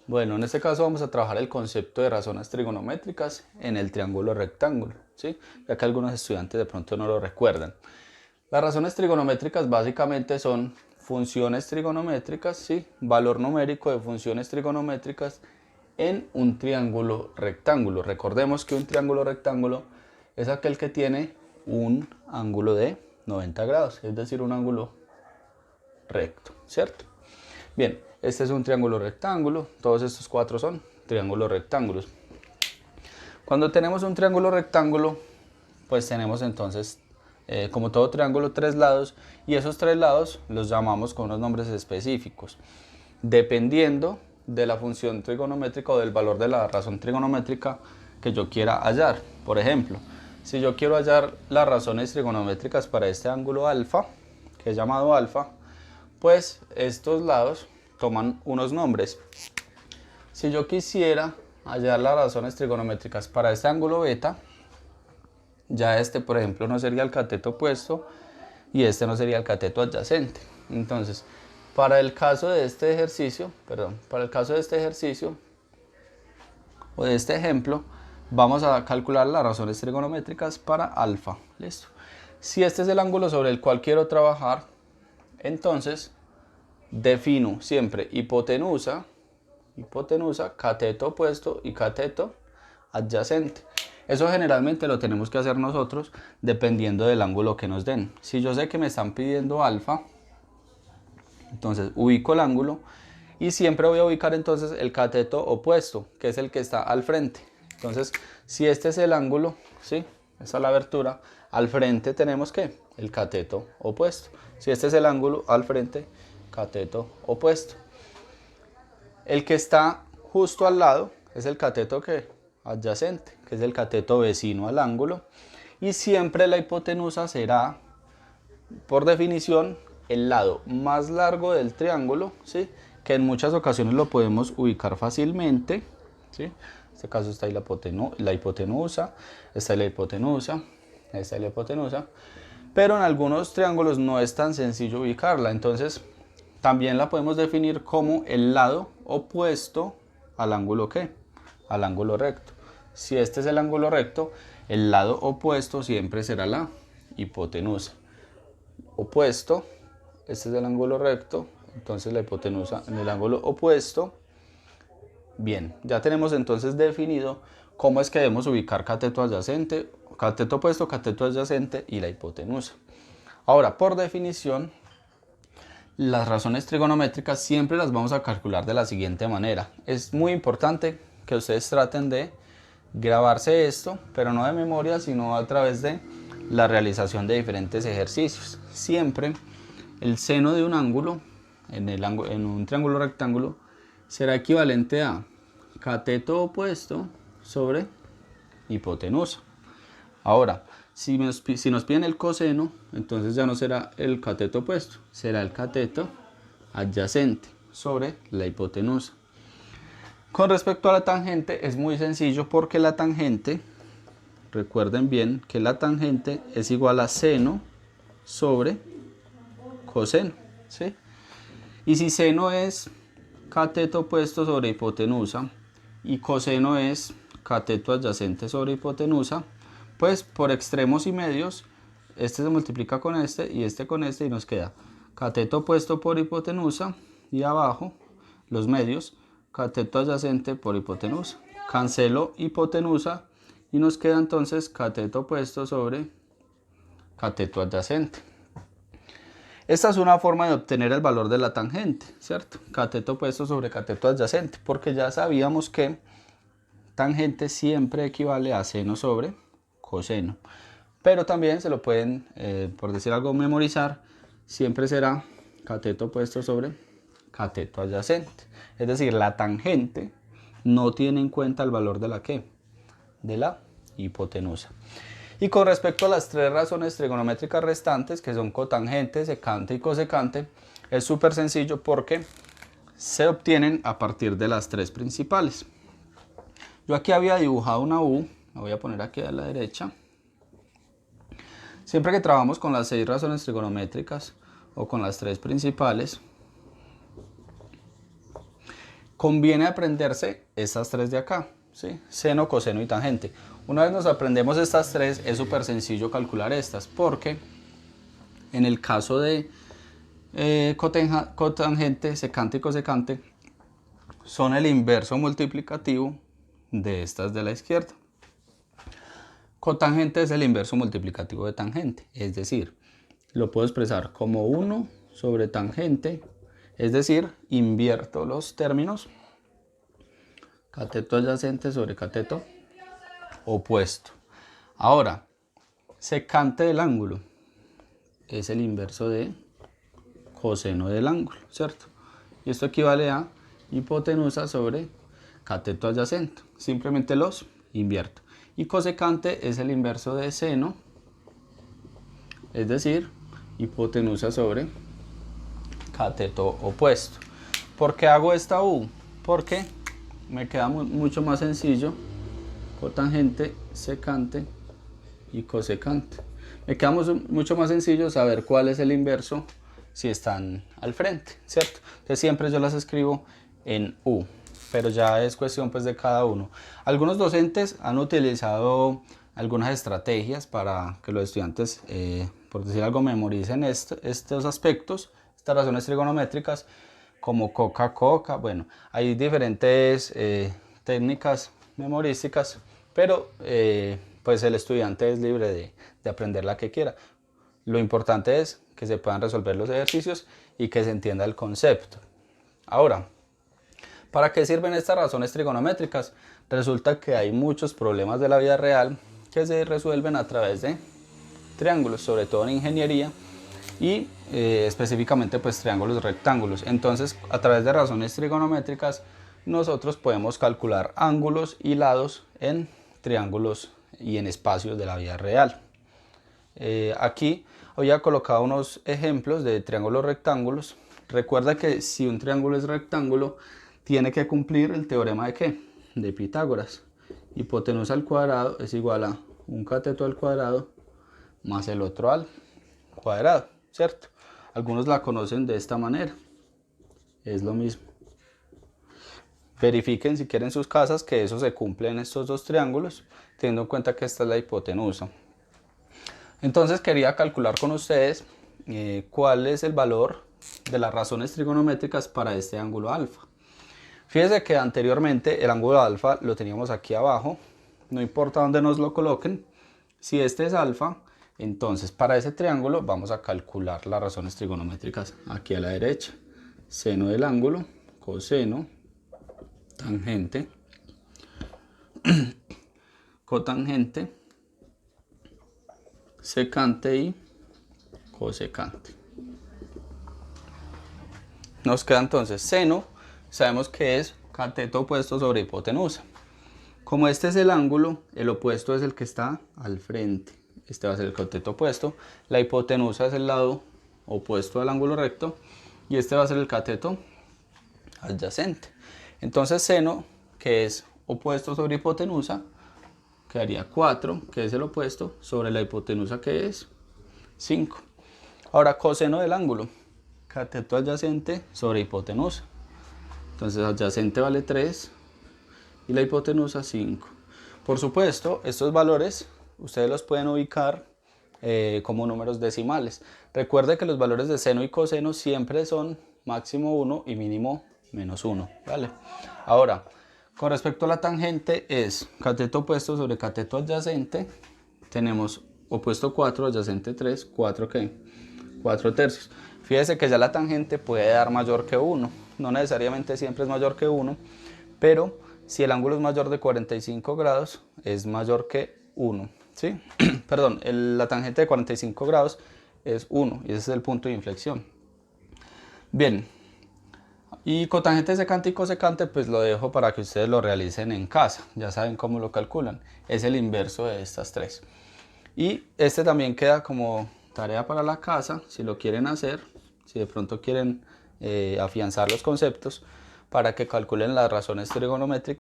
Bueno, en este caso vamos a trabajar el concepto de razones trigonométricas en el triángulo rectángulo, ¿sí? Ya que algunos estudiantes de pronto no lo recuerdan. Las razones trigonométricas básicamente son funciones trigonométricas, ¿sí? Valor numérico de funciones trigonométricas en un triángulo rectángulo. Recordemos que un triángulo rectángulo es aquel que tiene un ángulo de 90 grados, es decir, un ángulo recto, ¿cierto? Bien, este es un triángulo rectángulo, todos estos cuatro son triángulos rectángulos. Cuando tenemos un triángulo rectángulo, pues tenemos entonces, como todo triángulo, tres lados, y esos tres lados los llamamos con unos nombres específicos, dependiendo de la función trigonométrica o del valor de la razón trigonométrica que yo quiera hallar. Por ejemplo, si yo quiero hallar las razones trigonométricas para este ángulo alfa, que es llamado alfa, pues estos lados toman unos nombres. Si yo quisiera hallar las razones trigonométricas para este ángulo beta, ya este, por ejemplo, no sería el cateto opuesto y este no sería el cateto adyacente. Entonces, para el caso de este ejercicio, o de este ejemplo, vamos a calcular las razones trigonométricas para alfa. ¿Listo? Si este es el ángulo sobre el cual quiero trabajar, entonces defino siempre hipotenusa, cateto opuesto y cateto adyacente. Eso generalmente lo tenemos que hacer nosotros dependiendo del ángulo que nos den. Si yo sé que me están pidiendo alfa, entonces ubico el ángulo y siempre voy a ubicar entonces el cateto opuesto, que es el que está al frente. Entonces, si este es el ángulo, ¿sí? Esa es la abertura, al frente tenemos que el cateto opuesto. Si este es el ángulo, al frente, cateto opuesto. El que está justo al lado es el cateto adyacente, que es el cateto vecino al ángulo. Y siempre la hipotenusa será, por definición, el lado más largo del triángulo, ¿sí? Que en muchas ocasiones lo podemos ubicar fácilmente, ¿sí? En este caso está ahí la hipotenusa, esta es la hipotenusa, esta es la hipotenusa, pero en algunos triángulos no es tan sencillo ubicarla, entonces también la podemos definir como el lado opuesto al ángulo ¿qué? Al ángulo recto. Si este es el ángulo recto, el lado opuesto siempre será la hipotenusa. Opuesto, este es el ángulo recto, entonces la hipotenusa en el ángulo opuesto. Bien, ya tenemos entonces definido cómo es que debemos ubicar cateto adyacente, cateto opuesto, cateto adyacente y la hipotenusa. Ahora, por definición, las razones trigonométricas siempre las vamos a calcular de la siguiente manera. Es muy importante que ustedes traten de grabarse esto, pero no de memoria, sino a través de la realización de diferentes ejercicios. Siempre el seno de un ángulo, en un triángulo rectángulo, será equivalente a cateto opuesto sobre hipotenusa. Ahora, si nos piden el coseno, entonces ya no será el cateto opuesto, será el cateto adyacente sobre la hipotenusa. Con respecto a la tangente es muy sencillo porque la tangente, recuerden bien que la tangente es igual a seno sobre coseno, ¿sí? Y si seno es cateto opuesto sobre hipotenusa y coseno es cateto adyacente sobre hipotenusa, pues por extremos y medios, este se multiplica con este y nos queda cateto opuesto por hipotenusa y abajo los medios, cateto adyacente por hipotenusa. Cancelo hipotenusa y nos queda entonces cateto opuesto sobre cateto adyacente. Esta es una forma de obtener el valor de la tangente, ¿cierto? Cateto opuesto sobre cateto adyacente, porque ya sabíamos que tangente siempre equivale a seno sobre coseno. Pero también se lo pueden, por decir algo, memorizar, siempre será cateto opuesto sobre cateto adyacente. Es decir, la tangente no tiene en cuenta el valor de la ¿qué? De la hipotenusa. Y con respecto a las tres razones trigonométricas restantes, que son cotangente, secante y cosecante, es súper sencillo porque se obtienen a partir de las tres principales. Yo aquí había dibujado una U, la voy a poner aquí a la derecha. Siempre que trabajamos con las 6 razones trigonométricas o con las tres principales, Conviene aprenderse estas tres de acá, ¿sí? Seno, coseno y tangente. Una vez nos aprendemos estas tres, es súper sencillo calcular estas, porque en el caso de cotangente, secante y cosecante, son el inverso multiplicativo de estas de la izquierda. Cotangente es el inverso multiplicativo de tangente, es decir, lo puedo expresar como 1 sobre tangente, es decir, invierto los términos, cateto adyacente sobre cateto opuesto. Ahora, secante del ángulo es el inverso de coseno del ángulo, ¿cierto? Y esto equivale a hipotenusa sobre cateto adyacente. Simplemente los invierto. Y cosecante es el inverso de seno, es decir, hipotenusa sobre cateto opuesto. ¿Por qué hago esta U? Porque me queda mucho más sencillo cotangente, secante y cosecante. Me queda mucho más sencillo saber cuál es el inverso si están al frente, ¿cierto? Entonces siempre yo las escribo en U, pero ya es cuestión pues de cada uno. Algunos docentes han utilizado algunas estrategias para que los estudiantes, por decir algo, memoricen estos aspectos, estas razones trigonométricas, como coca-coca. Bueno, hay diferentes técnicas memorísticas, pero pues el estudiante es libre de aprender la que quiera. Lo importante es que se puedan resolver los ejercicios y que se entienda el concepto. Ahora, ¿para qué sirven estas razones trigonométricas? Resulta que hay muchos problemas de la vida real que se resuelven a través de triángulos, sobre todo en ingeniería, y específicamente pues triángulos rectángulos. Entonces, a través de razones trigonométricas nosotros podemos calcular ángulos y lados en triángulos y en espacios de la vida real. Aquí había colocado unos ejemplos de triángulos rectángulos. Recuerda que si un triángulo es rectángulo, tiene que cumplir el teorema de ¿qué? De Pitágoras. Hipotenusa al cuadrado es igual a un cateto al cuadrado más el otro al cuadrado, ¿cierto? Algunos la conocen de esta manera. Es lo mismo. Verifiquen si quieren en sus casas que eso se cumple en estos dos triángulos, teniendo en cuenta que esta es la hipotenusa. Entonces quería calcular con ustedes cuál es el valor de las razones trigonométricas para este ángulo alfa. Fíjense que anteriormente el ángulo alfa lo teníamos aquí abajo, no importa dónde nos lo coloquen. Si este es alfa, entonces para ese triángulo vamos a calcular las razones trigonométricas aquí a la derecha. Seno del ángulo, coseno, tangente, cotangente, secante y cosecante. Nos queda entonces seno, sabemos que es cateto opuesto sobre hipotenusa. Como este es el ángulo, el opuesto es el que está al frente. Este va a ser el cateto opuesto. La hipotenusa es el lado opuesto al ángulo recto y este va a ser el cateto adyacente. Entonces seno, que es opuesto sobre hipotenusa, quedaría 4, que es el opuesto, sobre la hipotenusa, que es 5. Ahora, coseno del ángulo, cateto adyacente sobre hipotenusa. Entonces adyacente vale 3 y la hipotenusa 5. Por supuesto, estos valores ustedes los pueden ubicar como números decimales. Recuerde que los valores de seno y coseno siempre son máximo 1 y mínimo menos 1, ¿vale? Ahora, con respecto a la tangente es cateto opuesto sobre cateto adyacente. Tenemos opuesto 4, adyacente 3, 4 ¿qué? 4 tercios. Fíjese que ya la tangente puede dar mayor que 1. No necesariamente siempre es mayor que 1, pero si el ángulo es mayor de 45 grados, es mayor que 1, ¿sí? Perdón, la tangente de 45 grados es 1 y ese es el punto de inflexión. Bien, y cotangente, secante y cosecante pues lo dejo para que ustedes lo realicen en casa. Ya saben cómo lo calculan. Es el inverso de estas tres. Y este también queda como tarea para la casa, si lo quieren hacer, si de pronto quieren afianzar los conceptos, para que calculen las razones trigonométricas